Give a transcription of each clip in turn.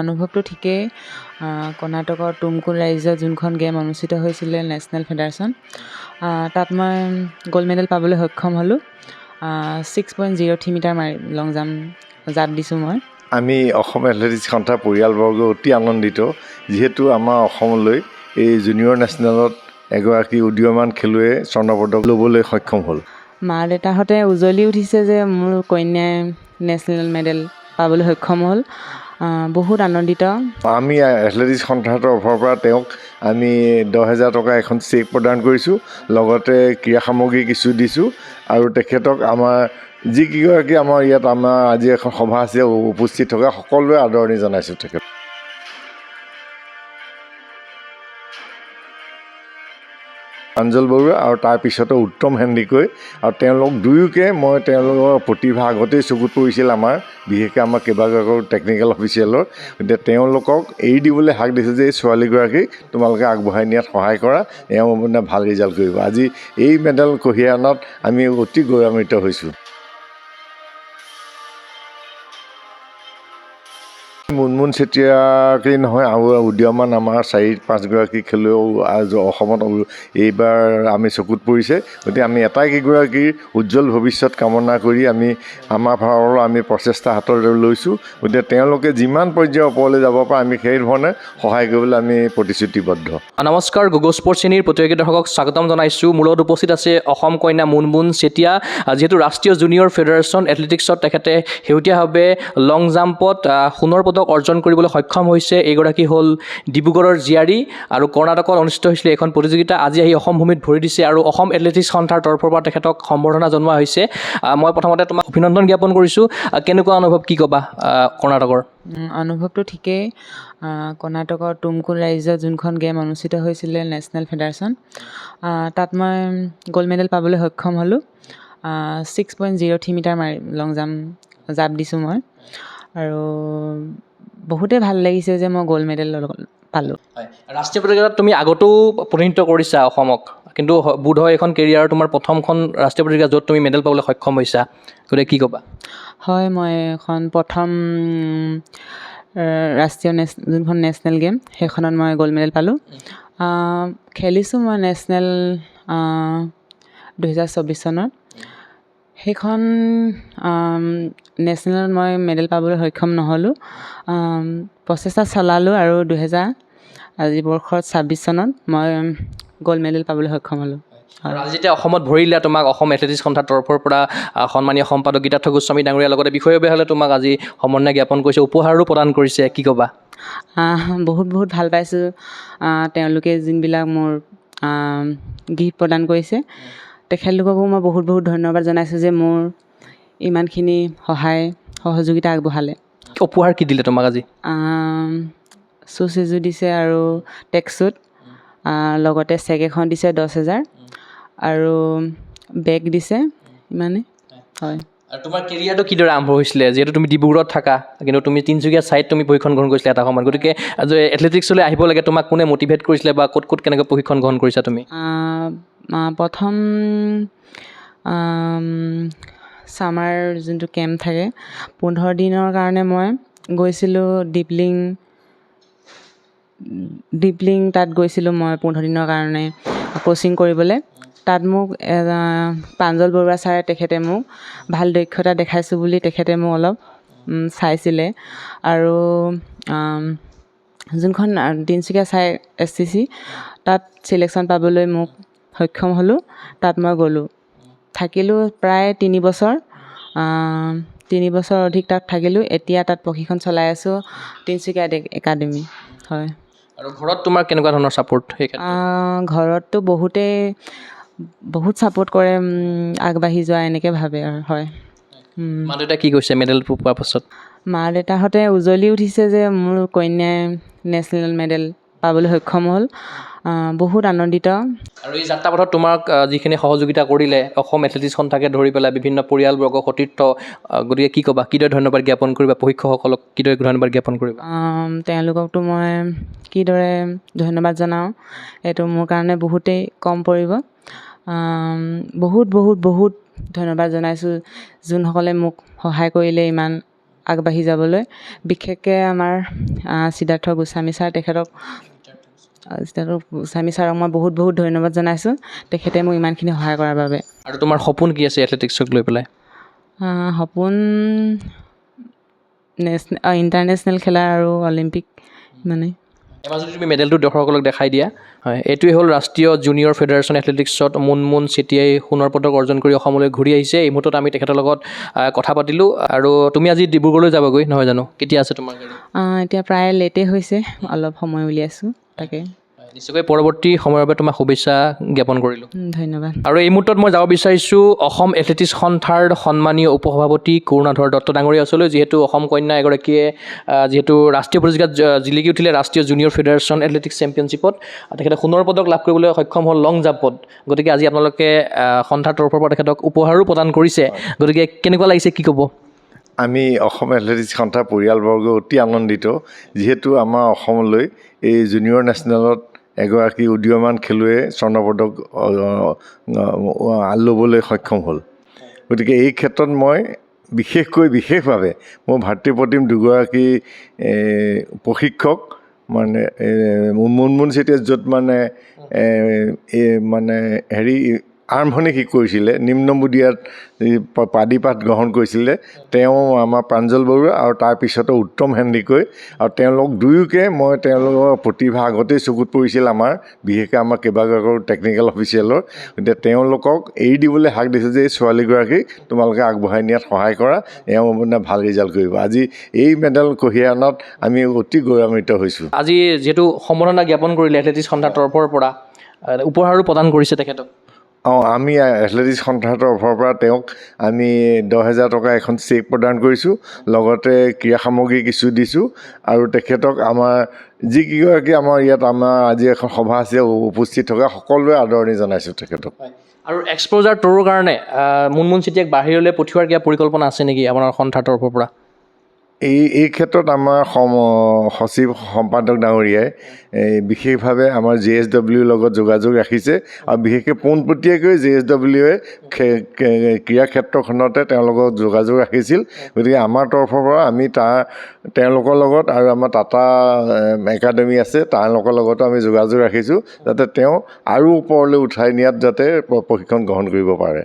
অনুভৱটো ঠিকেই। কৰ্ণাটকৰ তুমকুৰ ৰাজ্যত যোনখন গেম অনুষ্ঠিত হৈছিলে নেশ্যনেল ফেডাৰেশ্যন, তাত মই গ'ল্ড মেডেল পাবলৈ সক্ষম হ'লোঁ। 6.03 মিটাৰ লং জাঁপ দিছোঁ মই। আমি অসম এথলেটিক্স সন্থাৰ পৰিয়ালবৰ্গ অতি আনন্দিত, যিহেতু আমাৰ অসমলৈ এই জুনিয়ৰ নেশ্যনেলত এগৰাকী উদীয়মান খেলুৱৈ স্বৰ্ণপদক ল'বলৈ সক্ষম হ'ল। মা দেউতাহঁতে উজলি উঠিছে যে মোৰ কন্যাই নেশ্যনেল মেডেল পাবলৈ সক্ষম হ'ল। বহুত আনন্দিত। আমি এথলেটিক্স সন্থাৰ তৰফৰ পৰা তেওঁক আমি 10,000 টকা এখন চেক প্ৰদান কৰিছোঁ, লগতে ক্ৰীড়া সামগ্ৰী কিছু দিছোঁ আৰু তেখেতক আমাৰ যিকেইগৰাকী আমাৰ ইয়াত আমাৰ আজি এখন সভা আছে উপস্থিত থকা সকলোৱে আদৰণি জনাইছোঁ। তেখেত প্ৰাঞ্জল বৰুৱা আৰু তাৰপিছতে উত্তম হেণ্ডিকৈ, আৰু তেওঁলোক দুয়োকে মই তেওঁলোকৰ প্ৰতিভা আগতেই চকুত পৰিছিল আমাৰ, বিশেষকৈ আমাৰ কেইবাগৰাকী টেকনিকেল অফিচিয়েলৰ। গতিকে তেওঁলোকক এৰি দিবলৈ হাক দিছোঁ যে এই ছোৱালীগৰাকীক তোমালোকে আগবঢ়াই নিয়াত সহায় কৰা, এওঁ মানে ভাল ৰিজাল্ট কৰিব। আজি এই মেডেল কঢ়িয়াই অনাত আমি অতি গৌৰৱান্বিত হৈছোঁ। মুনমুন চেতিয়াকেই নহয়, আৰু উদীয়মান আমাৰ 4-5গৰাকী খেলুৱৈ অসমত এইবাৰ আমি চকুত পৰিছে। গতিকে আমি এটাইকেইগৰাকীৰ উজ্জ্বল ভৱিষ্যত কামনা কৰি আমাৰ ফালৰ আমি প্ৰচেষ্টা হাতত লৈছোঁ। গতিকে তেওঁলোকে যিমান পৰ্যায়ৰ ওপৰলৈ যাব পাৰে আমি সেইধৰণে সহায় কৰিবলৈ আমি প্ৰতিশ্ৰুতিবদ্ধ। নমস্কাৰ, গুগল স্পৰ্টছ শ্ৰেণীৰ প্ৰতিযোগী দৰ্শকক স্বাগতম জনাইছোঁ। মোৰ লগত উপস্থিত আছে অসম কন্যা মুনমুন চেতিয়া, যিহেতু ৰাষ্ট্ৰীয় জুনিয়ৰ ফেডাৰেশ্যন এথলেটিক্সত তেখেতে শেহতীয়াভাৱে লং জাম্পত সোণৰ পদক অৰ্জন কৰিবলৈ সক্ষম হৈছে। এইগৰাকী হ'ল ডিব্ৰুগড়ৰ জীয়াৰী আৰু কৰ্ণাটকত অনুষ্ঠিত হৈছিলে এখন প্ৰতিযোগিতা। আজি আহি অসম ভূমিত ভৰি দিছে আৰু অসম এথলেটিক্স সন্থাৰ তৰফৰ পৰা তেখেতক সম্বৰ্ধনা জনোৱা হৈছে। মই প্ৰথমতে তোমাক অভিনন্দন জ্ঞাপন কৰিছোঁ। কেনেকুৱা অনুভৱ, কি ক'বা কৰ্ণাটকৰ? অনুভৱটো ঠিকেই। কৰ্ণাটকৰ তুমকুৰ ৰাজ্যত যোনখন গেম অনুষ্ঠিত হৈছিলে নেশ্যনেল ফেডাৰেশ্যন, তাত মই গ'ল্ড মেডেল পাবলৈ সক্ষম হ'লোঁ। 6.03 মিটাৰ লং জাঁপ দিছোঁ মই, আৰু বহুতেই ভাল লাগিছে যে মই গ'ল্ড মেডেল পালোঁ। ৰাষ্ট্ৰীয় প্ৰতিযোগিতাত তুমি আগতো প্ৰতিনিধিত্ব কৰিছা অসমক, কিন্তু বোধহয় এইখন কেৰিয়াৰৰ তোমাৰ প্ৰথমখন ৰাষ্ট্ৰীয় প্ৰতিযোগিতা য'ত তুমি মেডেল পাবলৈ সক্ষম হৈছা, গতিকে কি ক'বা? হয়, মই এখন প্ৰথম ৰাষ্ট্ৰীয় যোনখন নেশ্যনেল গেম সেইখনত মই গ'ল্ড মেডেল পালোঁ। খেলিছোঁ মই নেশ্যনেল 2024 চনত। সেইখন নেশ্যনেলত মই মেডেল পাবলৈ সক্ষম নহ'লোঁ। প্ৰচেষ্টা চলালোঁ আৰু 2026 চনত মই গ'ল্ড মেডেল পাবলৈ সক্ষম হ'লোঁ। আৰু আজি যেতিয়া অসমত ভৰিলে, তোমাক অসম এথলেটিক্স সন্থাৰ তৰফৰ পৰা সন্মানীয় সম্পাদক গীতাৰ্থ গোস্বামী ডাঙৰীয়াৰ লগতে বিষয়ববীয়াসকলে তোমাক আজি সম্বৰ্ধনা জ্ঞাপন কৰিছে, উপহাৰো প্ৰদান কৰিছে, কি ক'বা? বহুত ভাল পাইছোঁ। তেওঁলোকে যোনবিলাক মোৰ গিফ্ট প্ৰদান কৰিছে, তেখেতলোককো মই বহুত ধন্যবাদ জনাইছোঁ যে মোৰ ইমানখিনি সহযোগিতা আগবঢ়ালে। উপহাৰ কি দিলে তোমাক আজি? শ্বুজ এযোৰ দিছে আৰু টেক্সুট, লগতে চেক এখন দিছে 10,000 আৰু বেগ দিছে, ইমানেই। হয়। আৰু তোমাৰ কেৰিয়াৰটো কিদৰে আৰম্ভ হৈছিলে? যিহেতু তুমি ডিব্ৰুগড়ত থাকা, কিন্তু তুমি তিনিচুকীয়া ছাইত তুমি প্ৰশিক্ষণ গ্ৰহণ কৰিছিলা এটা সময়ত, গতিকে এথলেটিক্সলৈ আহিব লাগে তোমাক কোনে মটিভেট কৰিছিলে বা ক'ত কেনেকৈ প্ৰশিক্ষণ গ্ৰহণ কৰিছা তুমি? প্ৰথম ছামাৰ যোনটো কেম্প থাকে 15 দিনৰ কাৰণে মই গৈছিলোঁ ডিপলিং তাত গৈছিলোঁ মই 15 দিনৰ কাৰণে কোচিং কৰিবলৈ। তাত মোক প্ৰাঞ্জল বৰুৱা ছাৰে তেখেতে মোক ভাল দক্ষতা দেখাইছোঁ বুলি তেখেতে মোক অলপ চাইছিলে, আৰু যোনখন তিনিচুকীয়া ছাই SCC তাত ছিলেকশ্যন পাবলৈ মোক সক্ষম হ'লোঁ। তাত মই গ'লোঁ, থাকিলোঁ প্ৰায় 3 বছৰ। 3 বছৰ অধিক তাত থাকিলোঁ। এতিয়া তাত প্ৰশিক্ষণ চলাই আছোঁ তিনিচুকীয়া একাডেমি। হয়। আৰু ঘৰত তোমাৰ কেনেকুৱা ধৰণৰ ছাপোৰ্ট? ঘৰততো বহুত ছাপোৰ্ট কৰে, আগবাঢ়ি যোৱা এনেকৈ ভাবে আৰু। হয়। মা দেউতাই কি কৈছে মেডেল পোৱাৰ পাছত? মা দেউতাহঁতে উজলি উঠিছে যে মোৰ কন্যাই নেশ্যনেল মেডেল পাবলৈ সক্ষম হ'ল। বহুত আনন্দিত। আৰু এই যাত্ৰাপথত তোমাক যিখিনি সহযোগিতা কৰিলে অসম এথলেটিক্স সন্থাকে ধৰি পেলাই বিভিন্ন পৰিয়ালবৰ্গ, সতীৰ্থ, গতিকে কি ক'বা? কিদৰে ধন্যবাদ জ্ঞাপন কৰিবা? প্ৰশিক্ষকসকলক কিদৰে ধন্যবাদ জ্ঞাপন কৰিবা? তেওঁলোককতো মই কিদৰে ধন্যবাদ জনাওঁ, এইটো মোৰ কাৰণে বহুতেই কম পৰিব। বহুত ধন্যবাদ জনাইছোঁ যোনসকলে মোক সহায় কৰিলে ইমান আগবাঢ়ি যাবলৈ। বিশেষকৈ আমাৰ সিদ্ধাৰ্থ গোস্বামী ছাৰ, সিদ্ধাৰ্থ গোস্বামী ছাৰক মই বহুত বহুত ধন্যবাদ জনাইছোঁ, তেখেতে মোক ইমানখিনি সহায় কৰাৰ বাবে। আৰু তোমাৰ সপোন কি আছে এথলেটিক্সক লৈ পেলাই? সপোন ইণ্টাৰনেশ্যনেল খেলা আৰু অলিম্পিক মানে। এবাৰ যদি তুমি মেডেলটো দৰ্শকসকলক দেখাই দিয়া। হয়, এইটোৱে হ'ল ৰাষ্ট্ৰীয় জুনিয়ৰ ফেডাৰেশ্যন এথলেটিক্সত মুনমুন চেতিয়াই সোণৰ পদক অৰ্জন কৰি অসমলৈ ঘূৰি আহিছে। এই মুহূৰ্তত আমি তেখেতৰ লগত কথা পাতিলোঁ। আৰু তুমি আজি ডিব্ৰুগড়লৈ যাবাগৈ নহয় জানো? কেতিয়া আছে তোমাৰ গাড়ী? এতিয়া প্ৰায় লেটেই হৈছে, অলপ সময় উলিয়াইছোঁ তাকে। নিশ্চয়কৈ পৰৱৰ্তী সময়ৰ বাবে তোমাক শুভেচ্ছা জ্ঞাপন কৰিলোঁ। ধন্যবাদ। আৰু এই মুহূৰ্তত মই যাব বিচাৰিছোঁ অসম এথলেটিক্স সন্থাৰ সন্মানীয় উপসভাপতি কৰুণাধৰ দত্ত ডাঙৰীয়া ওচৰলৈ, যিহেতু অসম কন্যা এগৰাকীয়ে যিহেতু ৰাষ্ট্ৰীয় প্ৰতিযোগিতাত জিলিকি উঠিলে ৰাষ্ট্ৰীয় জুনিয়ৰ ফেডাৰেশ্যন এথলেটিক্স চেম্পিয়নশ্বিপত। তেখেতে সোণৰ পদক লাভ কৰিবলৈ সক্ষম হ'ল লং জাম্পত। গতিকে আজি আপোনালোকে সন্থাৰ তৰফৰ পৰা তেখেতক উপহাৰো প্ৰদান কৰিছে। গতিকে কেনেকুৱা লাগিছে, কি ক'ব? আমি অসম এথলেটিক্স সন্থাৰ পৰিয়ালবৰ্গ অতি আনন্দিত, যিহেতু আমাৰ অসমলৈ এই জুনিয়ৰ নেশ্যনেলত এগৰাকী উদীয়মান খেলুৱৈ স্বৰ্ণপদক ল'বলৈ সক্ষম হ'ল। গতিকে এই ক্ষেত্ৰত মই বিশেষভাৱে মোৰ ভাতৃপ্ৰতিম দুগৰাকী প্ৰশিক্ষক মানে মুনমুন চেতিয়াই য'ত মানে আৰম্ভণি কৰিছিলে, নিম্নমুদিয়াত পাদীপাঠ গ্ৰহণ কৰিছিলে, তেওঁ আমাৰ প্ৰাঞ্জল বৰুৱা আৰু তাৰপিছতে উত্তম হেণ্ডিকৈ। আৰু তেওঁলোক দুয়োকে মই তেওঁলোকৰ প্ৰতিভা আগতেই চকুত পৰিছিল আমাৰ, বিশেষকৈ আমাৰ কেইবাগৰাকীও টেকনিকেল অফিচিয়েলৰ। গতিকে তেওঁলোকক এৰি দিবলৈ হাক দিছোঁ যে এই ছোৱালীগৰাকীক তোমালোকে আগবঢ়াই নিয়াত সহায় কৰা, এওঁ মানে ভাল ৰিজাল্ট কৰিব। আজি এই মেডেল কঢ়িয়াই অনাত আমি অতি গৌৰৱান্বিত হৈছোঁ। আজি যিহেতু সম্বৰ্ধনা জ্ঞাপন কৰিলে এথলেটিক্স সন্থাৰ তৰফৰ পৰা, উপহাৰো প্ৰদান কৰিছে তেখেতক। আমি এথলেটিক্স সন্থাৰ তৰফৰ পৰা তেওঁক আমি 10,000 টকা এখন চেক প্ৰদান কৰিছোঁ, লগতে ক্ৰীড়া সামগ্ৰী কিছু দিছোঁ। আৰু তেখেতক আমাৰ যিকেইগৰাকী আমাৰ ইয়াত আমাৰ আজি এখন সভা আছে উপস্থিত থকা সকলোৱে আদৰণি জনাইছোঁ তেখেতক। আৰু এক্সপ'জাৰ টুৰৰ কাৰণে মুনমুন চেতিয়াক বাহিৰলৈ পঠিওৱাৰ কিবা পৰিকল্পনা আছে নেকি আপোনাৰ সন্থাৰ তৰফৰ পৰা? এই ক্ষেত্ৰত আমাৰ সচিব সম্পাদক ডাঙৰীয়াই বিশেষভাৱে আমাৰ JSWৰ লগত যোগাযোগ ৰাখিছে, আৰু বিশেষকৈ পোনপটীয়াকৈ JSWয়ে ক্ৰীড়া ক্ষেত্ৰখনতে তেওঁলোকক যোগাযোগ ৰাখিছিল। গতিকে আমাৰ তৰফৰ পৰা আমি তেওঁলোকৰ লগত আৰু আমাৰ টাটা একাডেমি আছে, তেওঁলোকৰ লগতো আমি যোগাযোগ ৰাখিছোঁ, যাতে তেওঁ আৰু ওপৰলৈ উঠাই নিয়াত যাতে প্ৰশিক্ষণ গ্ৰহণ কৰিব পাৰে।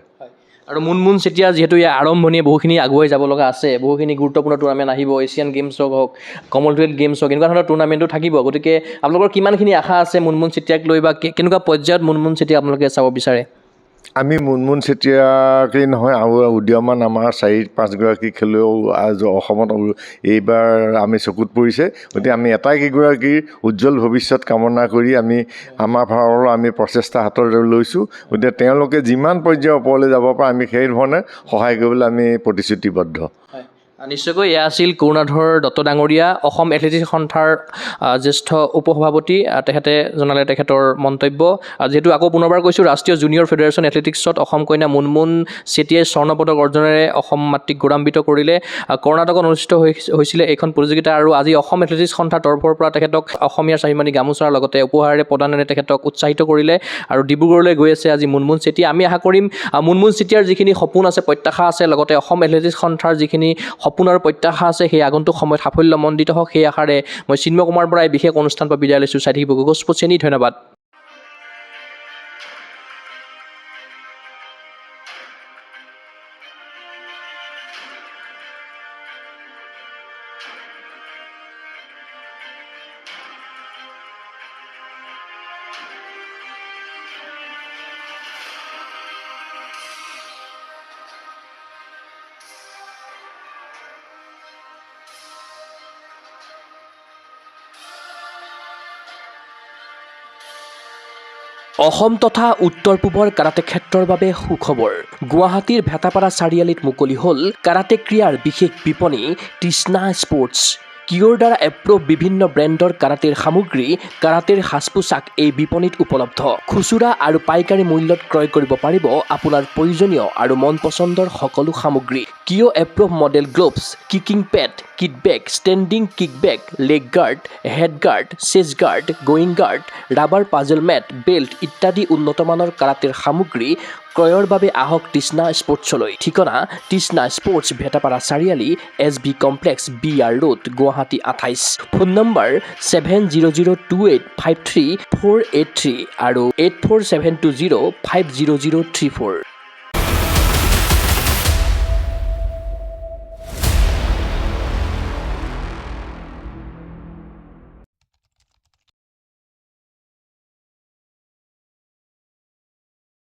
আৰু মুনমুন চেতিয়া যিহেতু ইয়াৰ আৰম্ভণিয়ে বহুখিনি আগুৱাই যাব লগা আছে, বহুখিনি গুৰুত্বপূৰ্ণ টুৰ্ণামেণ্ট আহিব, এছিয়ান গেমছক হওক, কমনৱেলথ গেমছ হওক, এনেকুৱা ধৰণৰ টুৰ্ণামেণ্টো থাকিব। গতিকে আপোনালোকৰ কিমানখিনি আশা আছে মুনমুন চেতিয়াক লৈ, বা কেনেকুৱা পৰ্যায়ত মুনমুন চেতিয়া আপোনালোকে চাব বিচাৰে? আমি মুনমুন চেতিয়াকেই নহয়, আৰু উদীয়মান আমাৰ 4-5গৰাকী খেলুৱৈও অসমত এইবাৰ আমি চকুত পৰিছে। গতিকে আমি কেইগৰাকীৰ উজ্জ্বল ভৱিষ্যত কামনা কৰি আমাৰ ফালৰ আমি প্ৰচেষ্টা হাতত লৈছোঁ। গতিকে তেওঁলোকে যিমান পৰ্যায়ৰ ওপৰলৈ যাব পাৰে আমি সেই ধৰণে সহায় কৰিবলৈ আমি প্ৰতিশ্ৰুতিবদ্ধ। নিশ্চয়কৈ এয়া আছিল কৰুণাধৰ দত্ত ডাঙৰীয়া, অসম এথলেটিক্স সন্থাৰ জ্যেষ্ঠ উপসভাপতি। তেখেতে জনালে তেখেতৰ মন্তব্য। যিহেতু আকৌ পুনৰবাৰ কৈছোঁ, ৰাষ্ট্ৰীয় জুনিয়ৰ ফেডাৰেশ্যন এথলেটিক্সত অসম কন্যা মুনমুন চেতিয়াই স্বৰ্ণপদক অৰ্জনেৰে অসম মাতৃক গৌৰৱান্বিত কৰিলে। কৰ্ণাটকত অনুষ্ঠিত হৈছিলে এইখন প্ৰতিযোগিতা, আৰু আজি অসম এথলেটিক্স সন্থাৰ তৰফৰ পৰা তেখেতক অসমীয়াৰ স্বাভিমানী গামোচাৰ লগতে উপহাৰেৰে প্ৰদানেৰে তেখেতক উৎসাহিত কৰিলে। আৰু ডিব্ৰুগড়লৈ গৈ আছে আজি মুনমুন চেতিয়া। আমি আশা কৰিম মুনমুন চেতিয়াৰ যিখিনি সপোন আছে, প্ৰত্যাশা আছে, লগতে অসম এথলেটিক্স সন্থাৰ যিখিনি সপোন আৰু প্ৰত্যাশা আছে, সেই আগন্তুক সময়ত সাফল্যমণ্ডিত হওক, সেই আশাৰে মই চিন্ময় কুমাৰ বৰাই বিশেষ অনুষ্ঠান পৰা বিদায় লৈছোঁ। চাই থাকিব গগৈ স্পৰ্টছ চেনী। ধন্যবাদ। অসম তথা উত্তৰ পূবৰ কাৰাটে ক্ষেত্ৰৰ বাবে সুখবৰ। গুৱাহাটীৰ ভেটাপাৰা চাৰিআলিত মুকলি হ'ল কাৰাটে ক্ৰীড়াৰ বিশেষ বিপণী তৃষ্ণা স্পৰ্টছ। কিয়ৰ দ্বাৰা এপ্ৰুভ বিভিন্ন ব্ৰেণ্ডৰ কাৰাটেৰ সামগ্ৰী, কাৰাটেৰ সাজ পোছাক এই বিপণীত উপলব্ধ। খুচুৰা আৰু পাইকাৰী মূল্যত ক্ৰয় কৰিব পাৰিব আপোনাৰ প্ৰয়োজনীয় আৰু মন পচন্দৰ সকলো সামগ্ৰী। কিয় এপ্ৰভ model gloves, kicking pad, kit bag, standing kick bag, leg guard, head guard, chest guard, groin guard, rubber puzzle mat, belt ইত্যাদি উন্নতমানৰ কাৰাটেৰ সামগ্ৰী ক্ৰয়ৰ বাবে আহক তৃষ্ণা স্পৰ্টছলৈ। ঠিকনা তৃষ্ণা স্পৰ্টছ ভেটাপাৰা চাৰিআলি SB complex BR road Guwahati 28। Phone number 7002853483 আৰু 84720500034।